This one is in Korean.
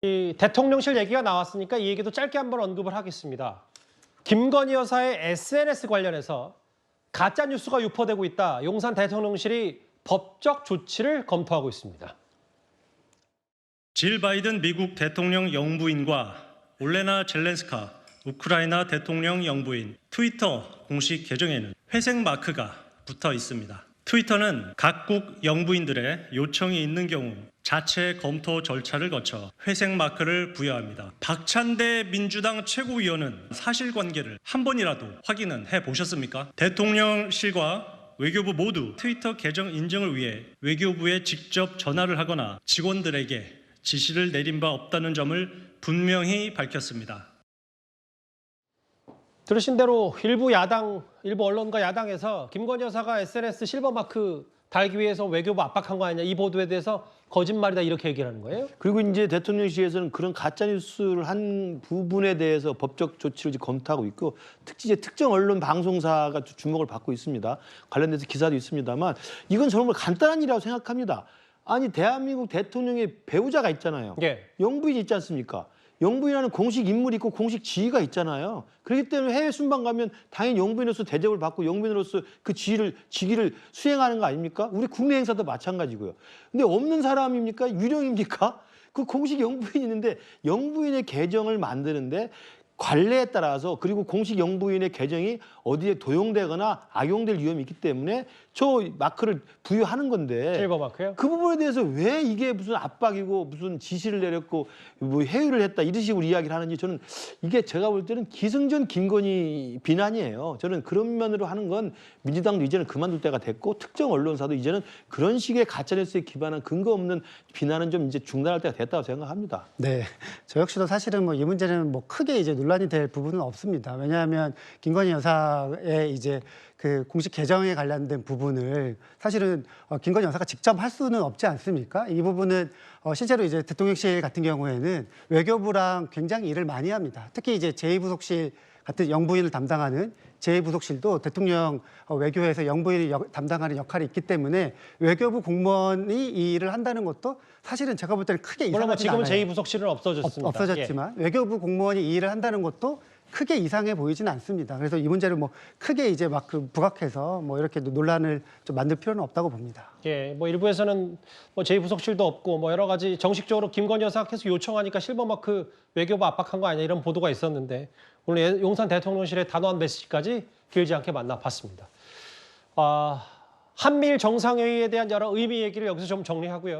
이 대통령실 얘기가 나왔으니까 이 얘기도 짧게 한번 언급을 하겠습니다. 김건희 여사의 SNS 관련해서 가짜 뉴스가 유포되고 있다. 용산 대통령실이 법적 조치를 검토하고 있습니다. 질 바이든 미국 대통령 영부인과 올레나 젤렌스카 우크라이나 대통령 영부인 트위터 공식 계정에는 회색 마크가 붙어 있습니다. 트위터는 각국 영부인들의 요청이 있는 경우 자체 검토 절차를 거쳐 회색 마크를 부여합니다. 박찬대 민주당 최고위원은 사실관계를 한 번이라도 확인은 해보셨습니까? 대통령실과 외교부 모두 트위터 계정 인증을 위해 외교부에 직접 전화를 하거나 직원들에게 지시를 내린 바 없다는 점을 분명히 밝혔습니다. 들으신 대로 일부 언론과 야당에서 김건희 여사가 SNS 실버마크 달기 위해서 외교부 압박한 거 아니냐, 이 보도에 대해서 거짓말이다, 이렇게 얘기를 하는 거예요? 그리고 이제 대통령실에서는 그런 가짜 뉴스를 한 부분에 대해서 법적 조치를 검토하고 있고, 특정 언론 방송사가 주목을 받고 있습니다. 관련돼서 기사도 있습니다만, 이건 정말 간단한 일이라고 생각합니다. 아니, 대한민국 대통령의 배우자가 있잖아요. 예. 영부인이 있지 않습니까? 영부인이라는 공식 인물이 있고 공식 지위가 있잖아요. 그렇기 때문에 해외 순방 가면 당연히 영부인으로서 대접을 받고 영부인으로서 그 직위를 수행하는 거 아닙니까? 우리 국내 행사도 마찬가지고요. 근데 없는 사람입니까? 유령입니까? 그 공식 영부인이 있는데 영부인의 계정을 만드는데 관례에 따라서, 그리고 공식 영부인의 계정이 어디에 도용되거나 악용될 위험이 있기 때문에 저 마크를 부여하는 건데, 실버마크요? 그 부분에 대해서 왜 이게 무슨 압박이고 무슨 지시를 내렸고 뭐 회유를 했다 이런 식으로 이야기를 하는지, 저는 이게 제가 볼 때는 기승전 김건희 비난이에요. 저는 그런 면으로 하는 건 민주당도 이제는 그만둘 때가 됐고, 특정 언론사도 이제는 그런 식의 가짜뉴스에 기반한 근거 없는 비난은 좀 이제 중단할 때가 됐다고 생각합니다. 네, 저 역시도 사실은 이 문제는 크게 이제 논란이 될 부분은 없습니다. 왜냐하면 김건희 여사의 이제 그 공식 계정에 관련된 부분을 사실은 김건희 여사가 직접 할 수는 없지 않습니까? 이 부분은 실제로 이제 대통령실 같은 경우에는 외교부랑 굉장히 일을 많이 합니다. 특히 이제 제2부속실 같은 영부인을 담당하는 제2부속실도 대통령 외교에서 영부인이 담당하는 역할이 있기 때문에 외교부 공무원이 이 일을 한다는 것도 사실은 제가 볼 때는 크게 물론 이상하지 않아요. 지금은 제2부속실은 없어졌습니다. 없어졌지만 외교부 공무원이 이 일을 한다는 것도 크게 이상해 보이지는 않습니다. 그래서 이 문제를 크게 이제 부각해서 이렇게 논란을 좀 만들 필요는 없다고 봅니다. 예, 일부에서는 제2부속실도 없고 여러 가지 정식적으로 김건희 여사가 계속 요청하니까 실버마크 외교부 압박한 거 아니냐, 이런 보도가 있었는데 오늘 용산 대통령실의 단호한 메시지까지 길지 않게 만나봤습니다. 한미일 정상회의에 대한 여러 의미 얘기를 여기서 좀 정리하고요.